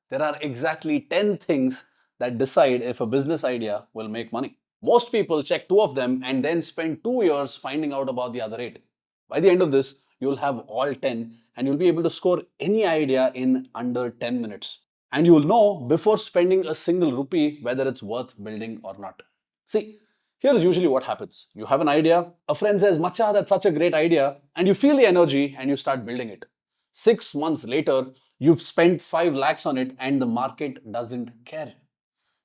There are exactly 10 things that decide if a business idea will make money. Most people check 2 of them and then spend 2 years finding out about the other 8. By the end of this, you'll have all 10 and you'll be able to score any idea in under 10 minutes. And you'll know before spending a single rupee whether it's worth building or not. See, here's usually what happens. You have an idea, a friend says, Macha, that's such a great idea, and you feel the energy and you start building it. 6 months later, you've spent 5 lakhs on it and the market doesn't care.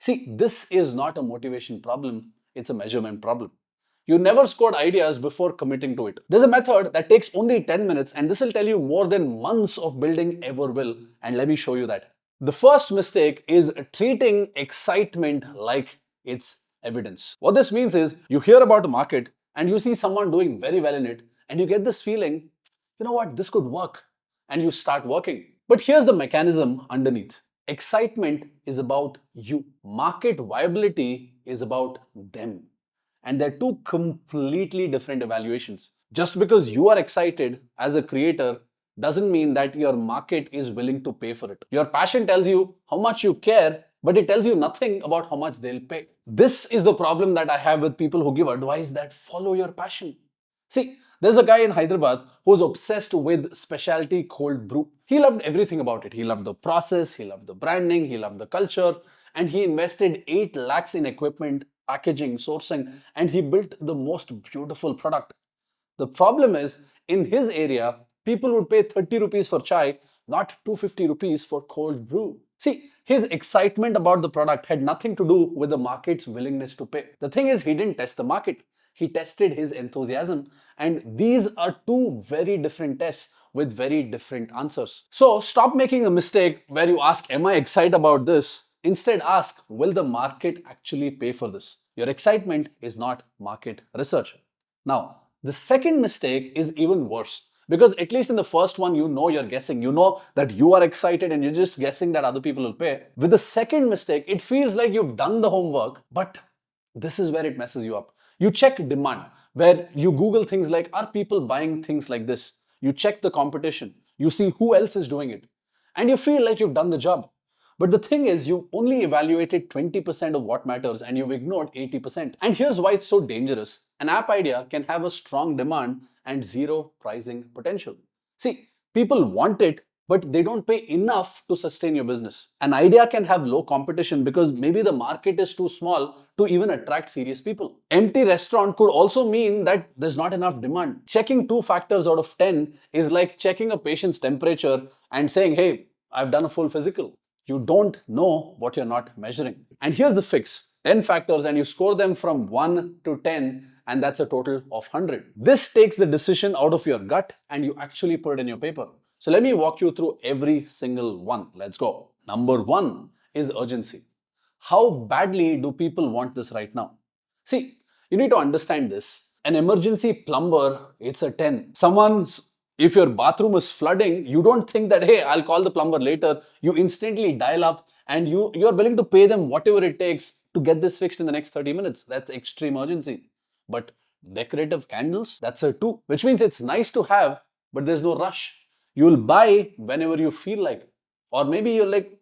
See, this is not a motivation problem, it's a measurement problem. You never scored ideas before committing to it. There's a method that takes only 10 minutes and this will tell you more than months of building ever will, and let me show you that. The first mistake is treating excitement like it's evidence. What this means is you hear about a market and you see someone doing very well in it and you get this feeling, you know what, this could work, and you start working. But here's the mechanism underneath. Excitement is about you. Market viability is about them. And they're two completely different evaluations. Just because you are excited as a creator doesn't mean that your market is willing to pay for it. Your passion tells you how much you care, but it tells you nothing about how much they'll pay. This is the problem that I have with people who give advice that follow your passion. See, there's a guy in Hyderabad who's obsessed with specialty cold brew. He loved everything about it. He loved the process, he loved the branding, he loved the culture, and he invested 8 lakhs in equipment, packaging, sourcing, and he built the most beautiful product. The problem is, in his area, people would pay 30 rupees for chai, not 250 rupees for cold brew. See, his excitement about the product had nothing to do with the market's willingness to pay. The thing is, he didn't test the market. He tested his enthusiasm, and these are two very different tests with very different answers. So stop making a mistake where you ask, am I excited about this? Instead ask, will the market actually pay for this? Your excitement is not market research. Now, the second mistake is even worse. Because at least in the first one, you know you're guessing. You know that you are excited and you're just guessing that other people will pay. With the second mistake, it feels like you've done the homework, but this is where it messes you up. You check demand, where you Google things like, are people buying things like this? You check the competition. You see who else is doing it. And you feel like you've done the job. But the thing is, you've only evaluated 20% of what matters and you've ignored 80%. And here's why it's so dangerous. An app idea can have a strong demand and zero pricing potential. See, people want it, but they don't pay enough to sustain your business. An idea can have low competition because maybe the market is too small to even attract serious people. Empty restaurant could also mean that there's not enough demand. Checking 2 factors out of 10 is like checking a patient's temperature and saying, hey, I've done a full physical. You don't know what you're not measuring. And here's the fix. 10 factors and you score them from 1 to 10 and that's a total of 100. This takes the decision out of your gut and you actually put it in your paper. So let me walk you through every single one. Let's go. Number 1 is urgency. How badly do people want this right now? See, you need to understand this. An emergency plumber, it's a 10. If your bathroom is flooding, you don't think that, hey, I'll call the plumber later. You instantly dial up and you're willing to pay them whatever it takes to get this fixed in the next 30 minutes. That's extreme urgency. But decorative candles, that's a 2, which means it's nice to have, but there's no rush. You'll buy whenever you feel like. Or maybe you're like,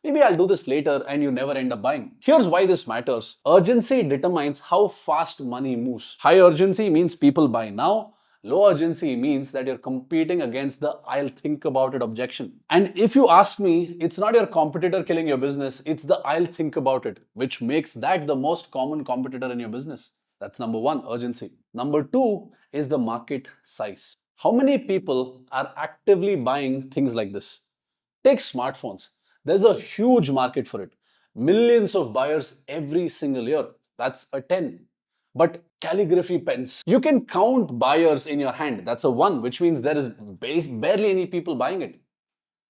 maybe I'll do this later and you never end up buying. Here's why this matters. Urgency determines how fast money moves. High urgency means people buy now. Low urgency means that you're competing against the I'll think about it objection. And if you ask me, it's not your competitor killing your business, it's the I'll think about it, which makes that the most common competitor in your business. That's number 1, urgency. Number 2 is the market size. How many people are actively buying things like this? Take smartphones. There's a huge market for it. Millions of buyers every single year. That's a 10. But calligraphy pens, you can count buyers in your hand. That's a 1, which means there is barely any people buying it.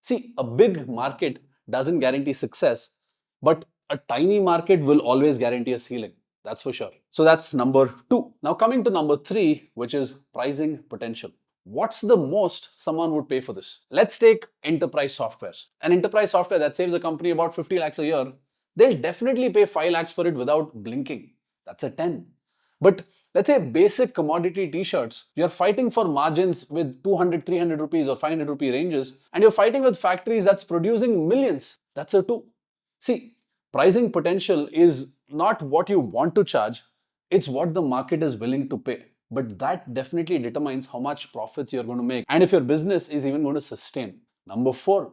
See, a big market doesn't guarantee success, but a tiny market will always guarantee a ceiling. That's for sure. So that's number 2. Now coming to number 3, which is pricing potential. What's the most someone would pay for this? Let's take enterprise softwares. An enterprise software that saves a company about 50 lakhs a year, they'll definitely pay 5 lakhs for it without blinking. That's a 10. But let's say basic commodity t-shirts, you're fighting for margins with 200, 300 rupees or 500 rupee ranges, and you're fighting with factories that's producing millions. That's a 2. See, pricing potential is not what you want to charge, it's what the market is willing to pay. But that definitely determines how much profits you're going to make and if your business is even going to sustain. Number 4,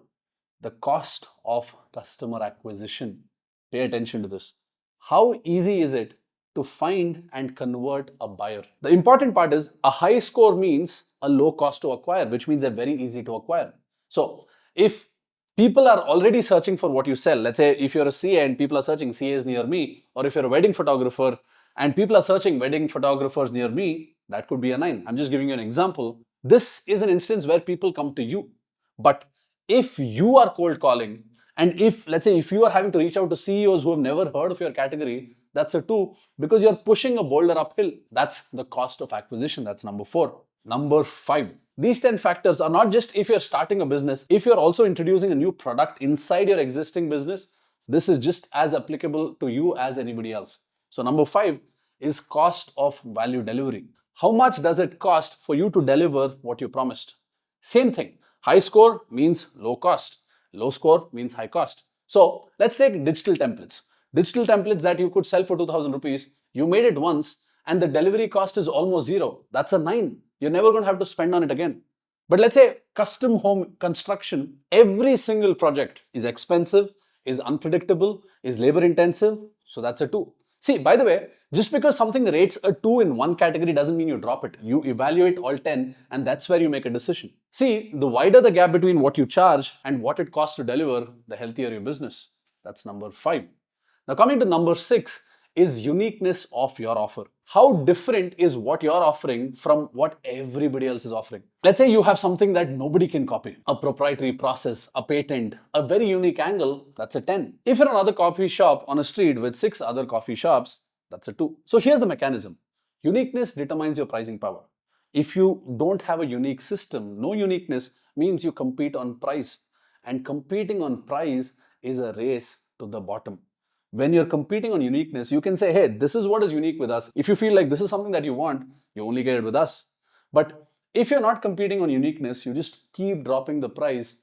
the cost of customer acquisition. Pay attention to this. How easy is it to find and convert a buyer? The important part is a high score means a low cost to acquire, which means they're very easy to acquire. So if people are already searching for what you sell, let's say if you're a CA and people are searching CAs near me, or if you're a wedding photographer and people are searching wedding photographers near me, that could be a 9. I'm just giving you an example. This is an instance where people come to you. But if you are cold calling, and if, let's say, if you are having to reach out to CEOs who have never heard of your category, that's a 2 because you're pushing a boulder uphill. That's the cost of acquisition. That's number 4. Number 5. These 10 factors are not just if you're starting a business, if you're also introducing a new product inside your existing business, this is just as applicable to you as anybody else. So number 5 is cost of value delivery. How much does it cost for you to deliver what you promised? Same thing. High score means low cost. Low score means high cost. So let's take digital templates. Digital templates that you could sell for 2,000 rupees. You made it once and the delivery cost is almost 0. That's a 9. You're never going to have to spend on it again. But let's say custom home construction, every single project is expensive, is unpredictable, is labor intensive. So that's a 2. See, by the way, just because something rates a 2 in one category doesn't mean you drop it. You evaluate all 10 and that's where you make a decision. See, the wider the gap between what you charge and what it costs to deliver, the healthier your business. That's number 5. Now coming to number 6 is uniqueness of your offer. How different is what you're offering from what everybody else is offering? Let's say you have something that nobody can copy. A proprietary process, a patent, a very unique angle, that's a 10. If you're another coffee shop on a street with 6 other coffee shops, that's a 2. So here's the mechanism. Uniqueness determines your pricing power. If you don't have a unique system, no uniqueness means you compete on price. And competing on price is a race to the bottom. When you're competing on uniqueness, you can say, hey, this is what is unique with us. If you feel like this is something that you want, you only get it with us. But if you're not competing on uniqueness, you just keep dropping the price.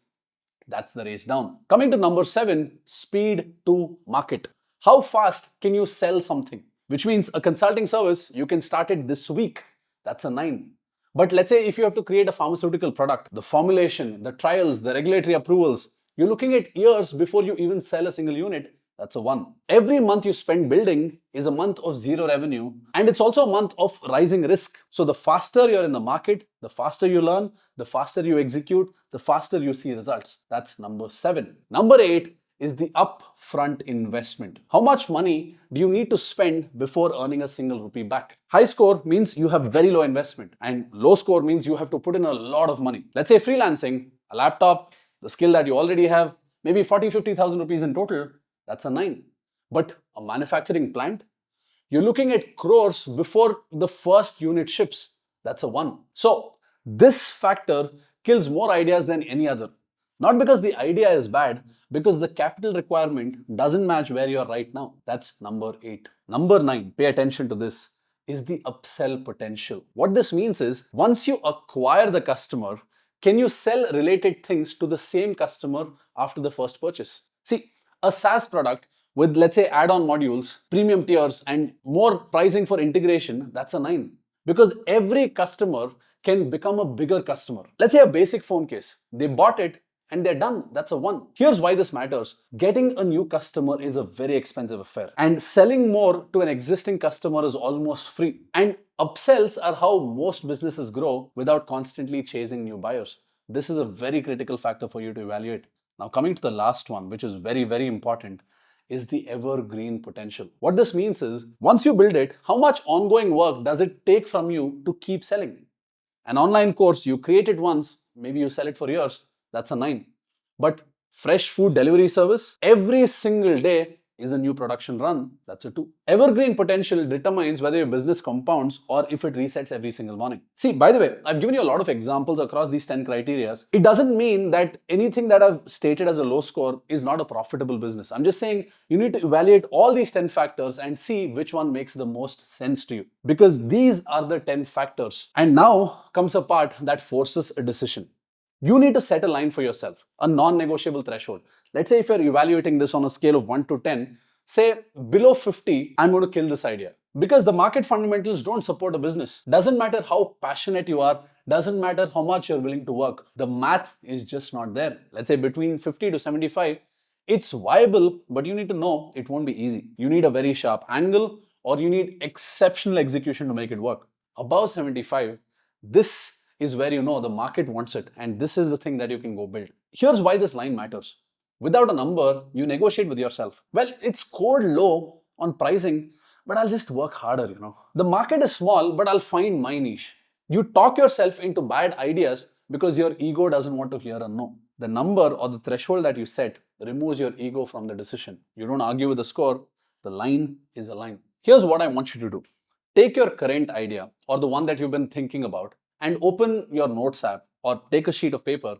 That's the race down. Coming to number 7, speed to market. How fast can you sell something? Which means a consulting service, you can start it this week. That's a 9. But let's say if you have to create a pharmaceutical product, the formulation, the trials, the regulatory approvals, you're looking at years before you even sell a single unit. That's a 1. Every month you spend building is a month of 0 revenue, and it's also a month of rising risk. So the faster you're in the market, the faster you learn, the faster you execute, the faster you see results. That's number 7. Number 8 is the upfront investment. How much money do you need to spend before earning a single rupee back? High score means you have very low investment, and low score means you have to put in a lot of money. Let's say freelancing, a laptop, the skill that you already have, maybe 40,000-50,000 rupees in total. That's a 9. But a manufacturing plant, you're looking at crores before the first unit ships. That's a 1. So this factor kills more ideas than any other. Not because the idea is bad, because the capital requirement doesn't match where you are right now. That's number 8. Number 9, pay attention to this, is the upsell potential. What this means is, once you acquire the customer, can you sell related things to the same customer after the first purchase? See, a SaaS product with, let's say, add-on modules, premium tiers, and more pricing for integration, that's a 9. Because every customer can become a bigger customer. Let's say a basic phone case. They bought it and they're done. That's a 1. Here's why this matters. Getting a new customer is a very expensive affair. And selling more to an existing customer is almost free. And upsells are how most businesses grow without constantly chasing new buyers. This is a very critical factor for you to evaluate. Now coming to the last one, which is very, very important, is the evergreen potential. What this means is, once you build it, how much ongoing work does it take from you to keep selling? An online course, you create it once, maybe you sell it for years, that's a 9. But fresh food delivery service, every single day is a new production run, that's a 2. Evergreen potential determines whether your business compounds or if it resets every single morning. See, by the way, I've given you a lot of examples across these 10 criteria. It doesn't mean that anything that I've stated as a low score is not a profitable business. I'm just saying you need to evaluate all these 10 factors and see which one makes the most sense to you. Because these are the 10 factors. And now comes a part that forces a decision. You need to set a line for yourself, a non-negotiable threshold. Let's say if you're evaluating this on a scale of 1 to 10, say below 50, I'm going to kill this idea. Because the market fundamentals don't support a business. Doesn't matter how passionate you are, doesn't matter how much you're willing to work. The math is just not there. Let's say between 50 to 75, it's viable, but you need to know it won't be easy. You need a very sharp angle or you need exceptional execution to make it work. Above 75, this is where you know the market wants it, and this is the thing that you can go build. Here's why this line matters. Without a number, you negotiate with yourself. Well, it's scored low on pricing, but I'll just work harder. The market is small, but I'll find my niche. You talk yourself into bad ideas because your ego doesn't want to hear a no. The number or the threshold that you set removes your ego from the decision. You don't argue with the score, the line is a line. Here's what I want you to do. Take your current idea or the one that you've been thinking about and open your notes app or take a sheet of paper,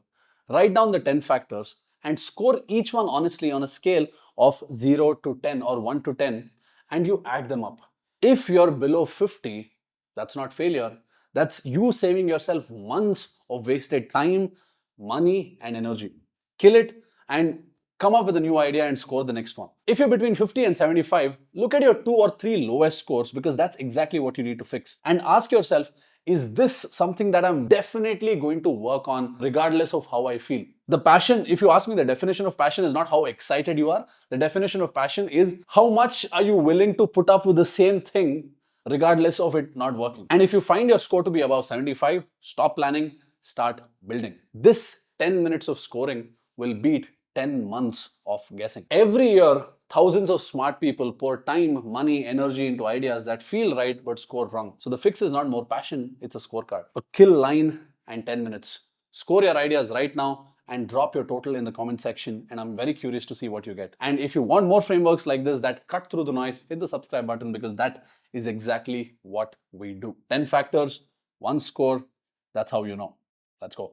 write down the 10 factors and score each one honestly on a scale of 0 to 10 or 1 to 10 and you add them up. If you're below 50, that's not failure. That's you saving yourself months of wasted time, money and energy. Kill it and come up with a new idea and score the next one. If you're between 50 and 75, look at your 2 or 3 lowest scores because that's exactly what you need to fix. And ask yourself, is this something that I'm definitely going to work on regardless of how I feel? The passion, if you ask me, the definition of passion is not how excited you are. The definition of passion is how much are you willing to put up with the same thing regardless of it not working. And if you find your score to be above 75, stop planning, start building. This 10 minutes of scoring will beat 10 months of guessing. Every year, thousands of smart people pour time, money, energy into ideas that feel right but score wrong. So the fix is not more passion, it's a scorecard. A kill line and 10 minutes. Score your ideas right now and drop your total in the comment section, and I'm very curious to see what you get. And if you want more frameworks like this that cut through the noise, hit the subscribe button because that is exactly what we do. 10 factors, 1 score, that's how you know. Let's go.